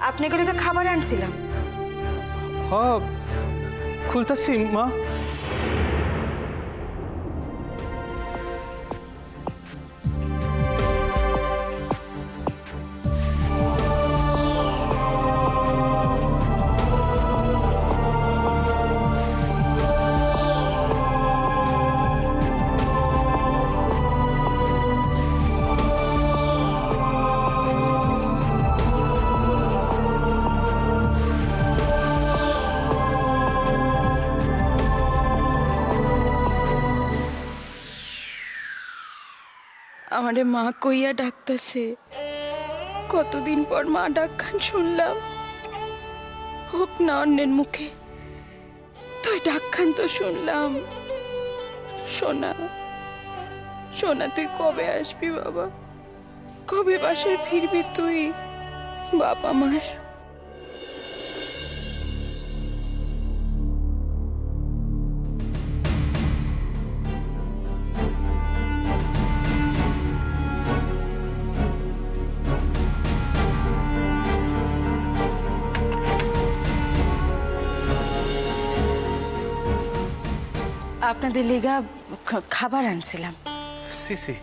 আপনাকে লেগে খাবার আনছিলাম। হ খুলতাছি মা। আমারে মা কইয়া ডাকতেছে। কতদিন পর মা ডাকখান শুনলাম। হোক না অন্যের মুখে, তুই ডাকখান তো শুনলাম। সোনা, সোনা, তুই কবে আসবি বাবা? কবে বাসায় ফিরবি তুই? বাবা মার আপনাদের লেগা খাবার আনছিলাম। সিসি,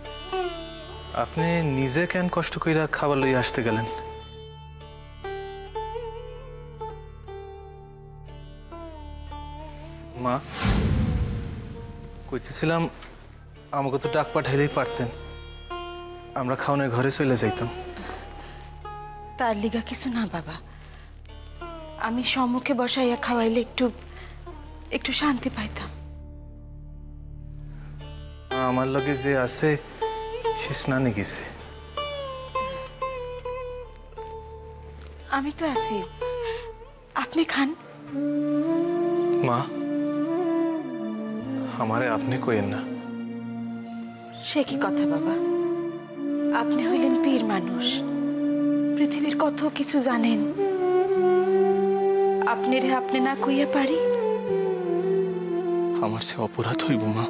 আপনি নিজে কেন কষ্ট কইরা খাবার লইয়া আসতে গেলেন? মা, কইতেছিলাম আমাকে তো ডাক পাঠাইলেই পারতেন, আমরা খাওনের ঘরে চলে যাইতাম। তার লিগা কিছু না বাবা, আমি সম্মুখে বসাইয়া খাওয়াইলে একটু শান্তি পাইতাম। আমার লগে যে আছে সে স্নানে গেছে। আমি তো আছি, আপনি খান। মা, আমারে আপনি কইেন না। সে কি কথা বাবা? আপনি হইলেন পীর মানুষ, পৃথিবীর কত কিছু জানেন। আপনি রে আপনি না কইয়া পারি? আমার সে অপরাধ হইব মা?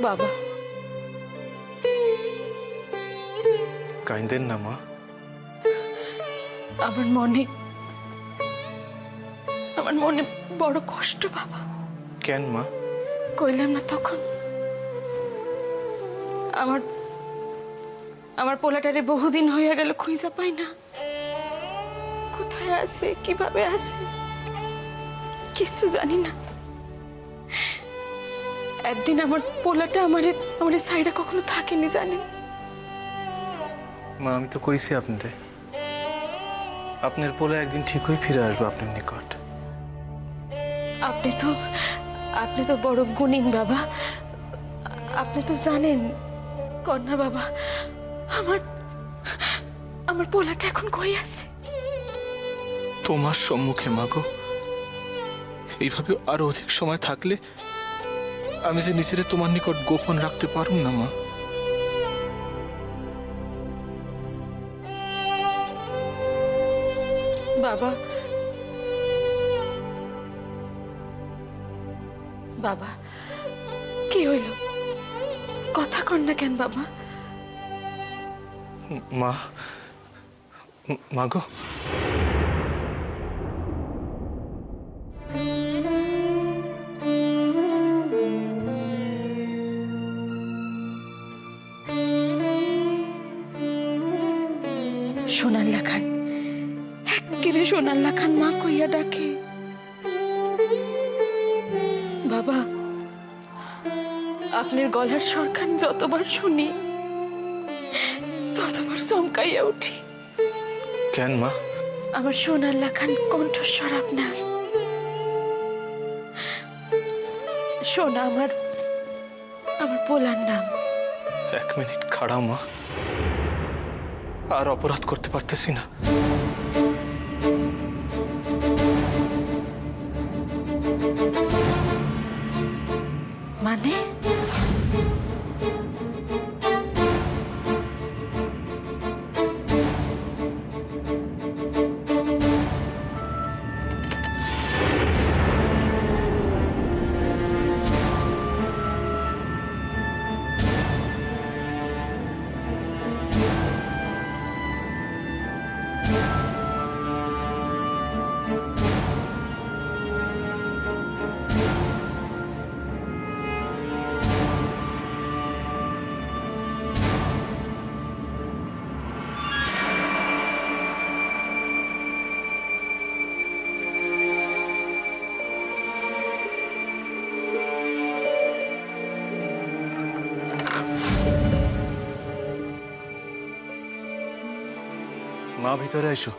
বাবা, কাইন্দেন না মা। আমার মনে বড় কষ্ট বাবা। কেন মা? কইলাম না তখন, আমার পোলাটারে বহুদিন হইয়া গেল, খুঁজা পাই না। কোথায় আছে, কিভাবে আছে, কিছু জানি না। একদিন আমার পোলাটা আমারে সাইডা কখনো থাকেনি জানেন। মা, আমি তো কইছি আপনারে, আপনার পোলা একদিন ঠিকই ফিরে আসবে আপনার নিকট। আপনি তো বড় গুণীন বাবা, আপনি তো জানেন। কন্যা বাবা, আমার পোলাটা এখন কই আছে? তোমার সম্মুখে মাগো। এইভাবে আরো অধিক সময় থাকলে আমি যে নিজেরে তোমার নিকট গোপন রাখতে পারুম না মা। বাবা, বাবা, কি হইল? কথা কন না কেন বাবা? মা, মাগো, সোনাল্লা খান, এক্কেরে সোনাল্লা খান মা কইয়া ডাকে। বাবা, আপনার গলার স্বরখান যতবার শুনি ততবার চমকাইয়া উঠি। কেন মা? আমার সোনাল্লা খান কণ্ঠস্বর আপনার। সোনা আমার পোলার নাম। এক মিনিট খাড়াও মা, আর অপরাধ করতে পারতেছি না। মানে? মা ভিতরে এসো।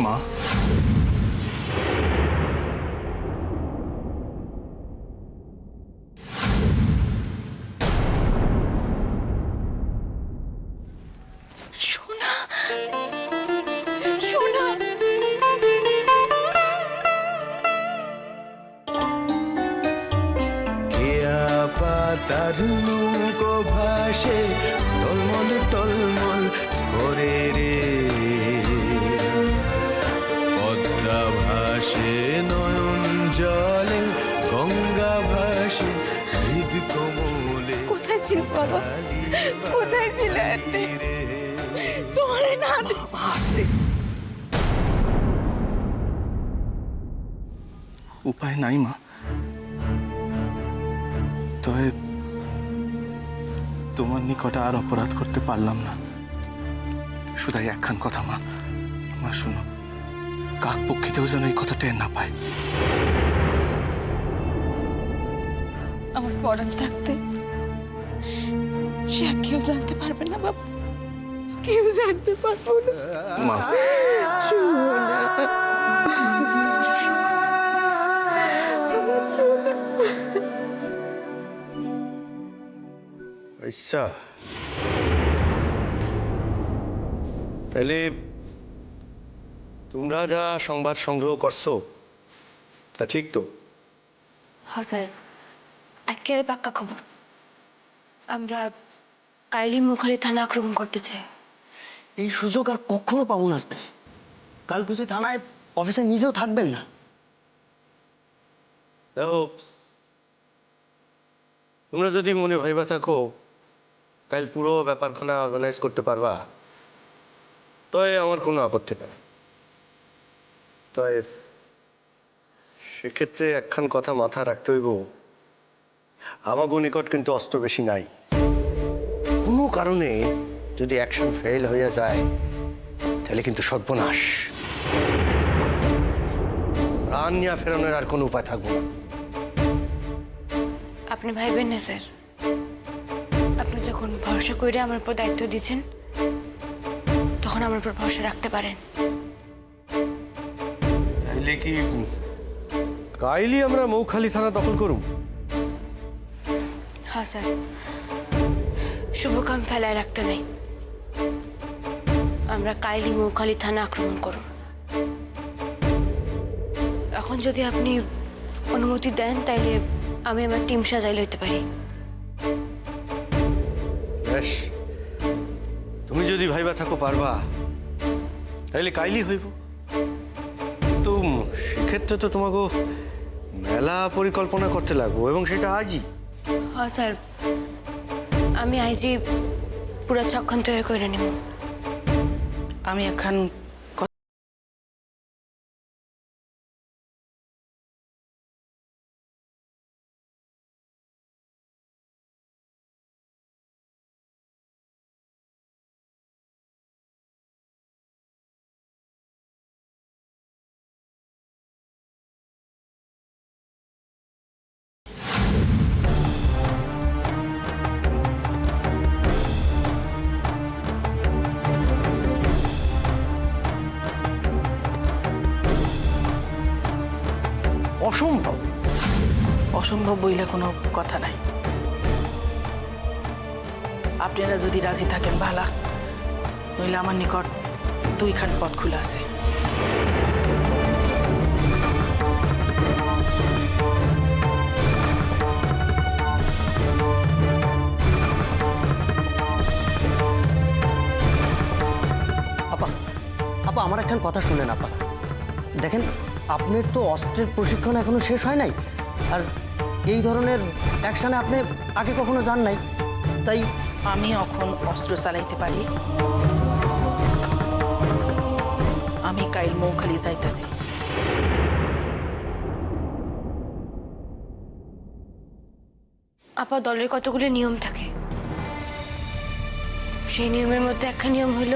মা, সোনা, সোনা, কেয়া পাতার নৌকো ভাসে টলমল টলমল করে রে, পদ্মা ভাসে নয়ন জলে, গঙ্গা ভাসে হৃদ কোমলে। কোথায় ছিল বাবা? কোথায় ছিল এতদিন? তোমার না আসতে উপায় নাই মা। তবে তোমার নিকটে আর অপরাধ করতে পারলাম না। শুধু একখান কথা মা, মা শুনো, কাক পক্ষীতেও যেন এই কথা টের না পায়। আমার পরাণ থাকতে সে আর কেউ জানতে পারবে না বাবা, কেউ জানতে পারবো না। মা, আচ্ছা, তাহলে তোমরা যা সংবাদ সংগ্রহ করছো তা ঠিক তো? হ্যাঁ স্যার, একেবারে পাক্কা খবর। আমরা কাইলি মুখালি থানা আক্রমণ করতে চাই। এই সুযোগ আর কখনো পাবো না স্যার। কাল বুঝে থানায় অফিসে নিজেও থাকবেন না। দেখো, তোমরা যদি মনে ভাইবা থাকো কাল পুরো ব্যাপারখানা অর্গানাইজ করতে পারবা, তবে আমার কোনো আপত্তি নেই। তবে সেক্ষেত্রে একখান কথা মাথা রাখতে হইব, আমাগো নিকট কিন্তু অস্ত্র বেশি নাই। কোনো কারণে যদি অ্যাকশন ফেল হয়ে যায় তাহলে কিন্তু সর্বনাশ। প্রাণ নিয়ে ফেরানোর আর কোনো উপায় থাকবো না। আপনি ভাইবেন না স্যার, আপনি যখন ভরসা করে আমার উপর দায়িত্ব দিয়েছেন তখন আমার উপর ভরসা রাখতে পারেন। তাইলে কি কাইলি আমরা মৌখালি থানা দখল করুম? হ্যাঁ স্যার, শুভ কাম ফেলায় রাখতে নাই। আমরা কাইলি মৌখালি থানা আক্রমণ করুন। এখন যদি আপনি অনুমতি দেন তাইলে আমি আমার টিম সাজাই লইতে পারি। বেশ, তুমি যদি ভাইবা থাকো পারবা তাইলে কাইলি হইব। কিন্তু সেক্ষেত্রে তো তোমাকে মেলা পরিকল্পনা করতে লাগবো, এবং সেটা আজই। হ্যাঁ স্যার, আমি আইজি পুরা চক্ষণ তৈরি করে নেব। আমি এখন অসম্ভব। অসম্ভব বইলে কোনো কথা নাই। আপনারা যদি রাজি থাকেন ভালা, নইলে আমার নিকট দুইখান পথ খোলা আছে। আপা, আপা আমার একখান কথা শুনেন আপা। দেখেন, আপনার তো অস্ত্রের প্রশিক্ষণ এখনো শেষ হয় নাই, আর এই ধরনের অ্যাকশনে আপনি আগে কখনো যান নাই, তাই আমি এখন অস্ত্র চালাইতে পারি। আমি কাইল মৌখালি যাইতেছি। আপা, দলের কতগুলো নিয়ম থাকে, সেই নিয়মের মধ্যে একটা নিয়ম হইল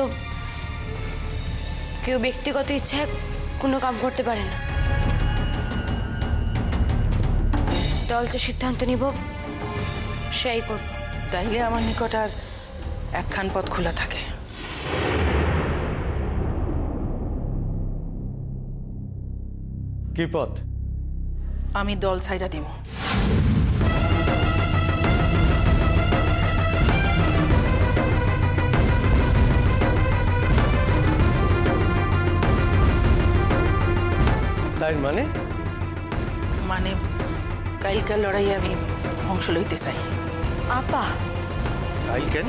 কেউ ব্যক্তিগত ইচ্ছায় কোনো কাম করতে পারে না। দল যে সিদ্ধান্ত নিব সেই করব। তাইলে আমার নিকট আর একখান পথ খোলা থাকে। কি পথ? আমি দল ছাইরা দিব। তাই মানে? মানে কাইলকার লড়াইয়ে আমি অংশ লইতে চাই। আপা, কাইল কেন?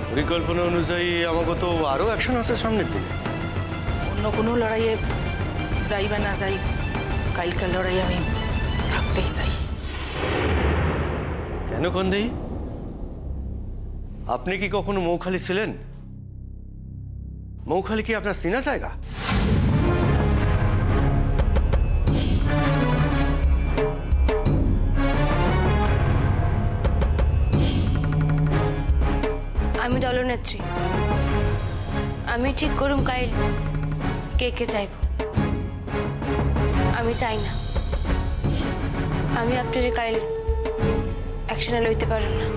পরিকল্পনা অনুযায়ী আমাকে তো আরো অ্যাকশন আছে সামনের দিনে। অন্য কোনো লড়াইয়ে যাই বা না যাই, কাইলকার লড়াইয়ে আমি থাকতেই চাই। কেন কন্দেই? আপনি কি কখনো মৌখালি ছিলেন? মৌখালি কি আপনার চেনা জায়গা? আমি দলনেত্রী, আমি ঠিক করুম কাইল কে কে চাইব। আমি চাই না আমি আপনার কাইল অ্যাকশনে লইতে পারেন না।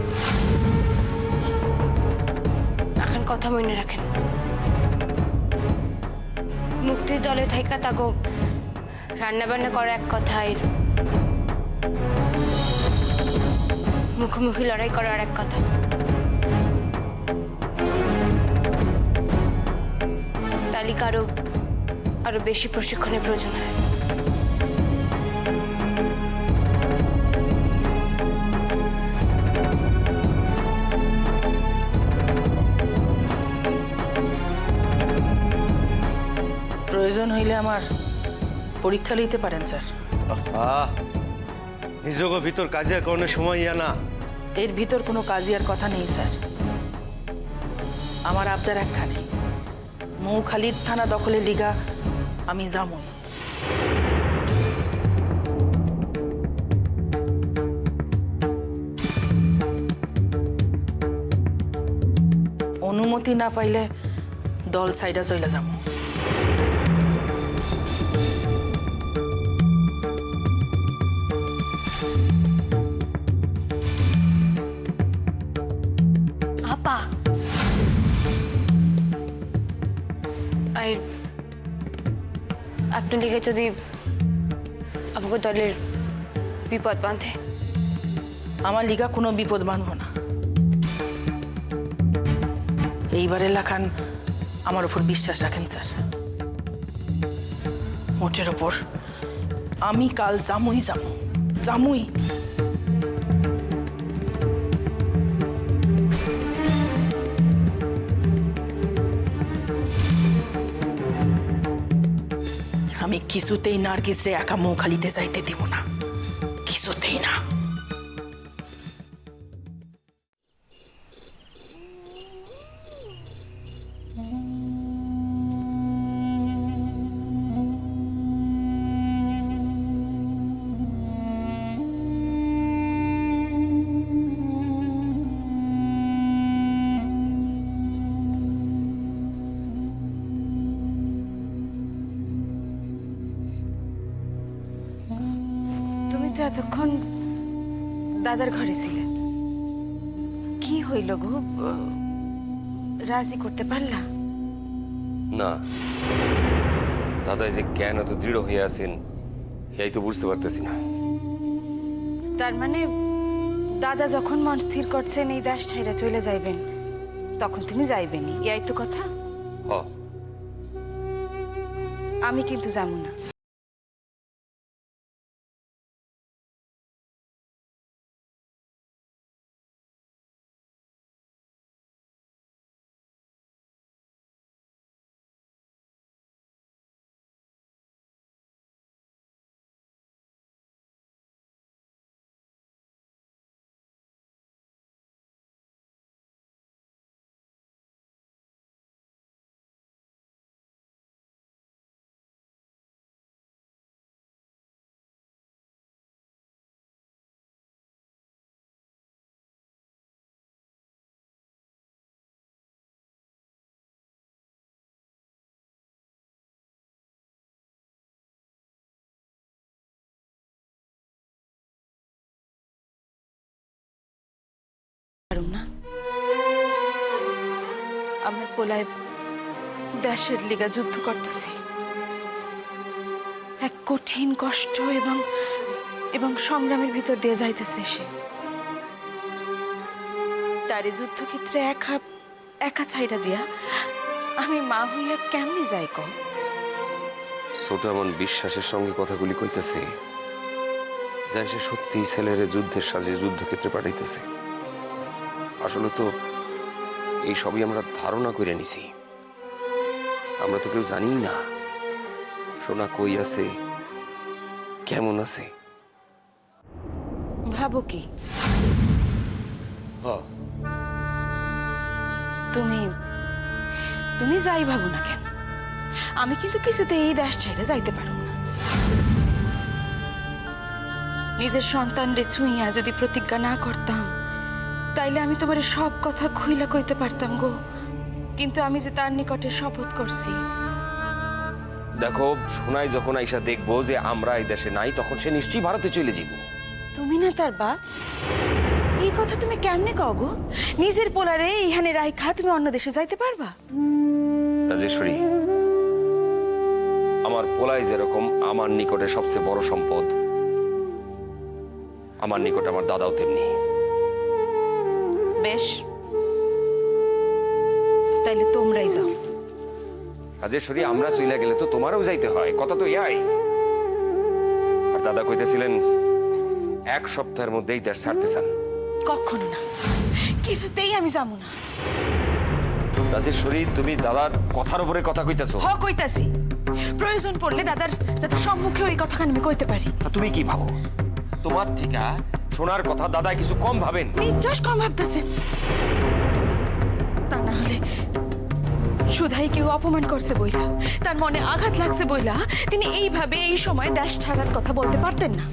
এখন কথা মনে রাখেন, মুক্তির দলে থাইকা তাগো রান্না বান্না করা এক কথা, আর মুখোমুখি লড়াই করা আর এক কথা। তালিকা আরো বেশি প্রশিক্ষণের প্রয়োজন হয়। প্রয়োজন হইলে আমার পরীক্ষা লইতে পারেন স্যার। নিজগ ভিতর কাজে কোনো সময় ইয়া না। এর ভিতর কোনো কাজিয়ার কথা নেই স্যার। আমার আবদার একখানে, মৌখালির থানা দখলের লিগা আমি যামই। অনুমতি না পাইলে দল সাইডা চইলা যাবো। আপা, আর আপনার দিকে যদি আমাকে দলের বিপদ বাঁধে? আমার লিগা কোনো বিপদ বাঁধব না। এইবারে লাখান আমার উপর বিশ্বাস রাখেন স্যার। মোটের ওপর আমি কাল জামুই। আমি কিছুতেই নার্গিস রে একা মৌখালিতে যাইতে দিব না, কিছুতেই না। তুমি তো এতক্ষণ দাদার ঘরে ছিলে, কি হইল গো? রাজি করতে পারলা? না, দাদাই যে কেন এত দৃঢ় হয়ে আছেন এই তো বুঝতে পারতেছি না। তার মানে দাদা যখন মন স্থির করছেন এই দেশ ছাইরা চলে যাইবেন, তখন তিনি যাইবেনই, এই তো কথা। হ, আমি কিন্তু যাবো না। পোলায় দেশের লিগা যুদ্ধ করতেছে। এক কঠিন কষ্ট এবং সংগ্রামের ভিতর দিয়ে যাইতেছে সে। তারে যুদ্ধক্ষেত্রে একা ছাইরা দিয়া আমি মা হইয়া কেমনে যাই কও? ছোট এমন বিশ্বাসের সঙ্গে কথাগুলি কইতেছে, যেন সে সত্যিই ছেলেরে যুদ্ধের সাজে যুদ্ধক্ষেত্রে পাঠাইতেছে। আসলে তো এই সবই আমরা ধারণা করে নিছি, আমরা তো কেউ জানিই না সোনা কই আছে, কেমন আছে। ভাবো কি হ্যাঁ, তুমি যাই ভাবো না কেন, আমি কিন্তু কিছুতে এই দেশ ছাইরা যাইতে পারব না। নিজের সন্তানরে ছুঁইয়া যদি প্রতিজ্ঞা না করতাম, তাইলে আমি তোমার সব কথা খুইলা কইতে পারতাম গো। কিন্তু আমি যে তার নিকটে শপথ করছি। দেখো সোনাই যখন আইসা দেখবো যে আমরা এই দেশে নাই, তখন সে নিশ্চয়ই ভারতে চলে যাব। তুমি না তার বা, এই কথা তুমি কেমনে কও গো? নিজের পোলারে এইখানে রাইখা তুমি অন্য দেশে যাইতে পারবা? রাজেশ্বরী, আমার পোলাই যেরকম আমার নিকটে সবচেয়ে বড় সম্পদ, আমার নিকটে আমার দাদাও তেমনি। বেশ, তাইলে তোমরাই যাও। রাজেশ্বরী, আমরা চইলা গেলে তো তোমারও যাইতে হয়, কথা তো ইয়াই। আর দাদা কইতেছিলেন 1 সপ্তাহের মধ্যেই দেশ ছাড়তে চান। কখনো না, কিছুতেই আমি যাবো না। রাজেশ্বরী, তুমি দাদার কথার উপরে কথা কইতেছো। হ কইতাছি, প্রয়োজন পড়লে দাদার সম্মুখে ওই কথাখান আমি কইতে পারি। তা তুমি কি ভাবো? তোমার থেকে সোনার কথা দাদা কিছু কম ভাবেন? নির্যাস কম ভাবতেছেন। তা না হলে সুধাই কেউ অপমান করছে বইলা, তার মনে আঘাত লাগছে বইলা তিনি এইভাবে এই সময় দেশ ছাড়ার কথা বলতে পারতেন না।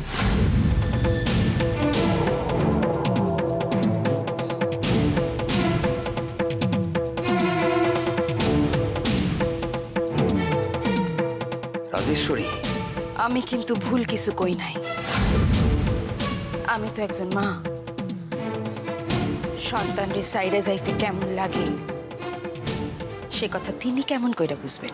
রাজেশ্বরী, আমি কিন্তু ভুল কিছু কই নাই। আমি তো একজন মা, সন্তানরে সাইরে যাইতে কেমন লাগে সে কথা তিনি কেমন কইরা বুঝবেন?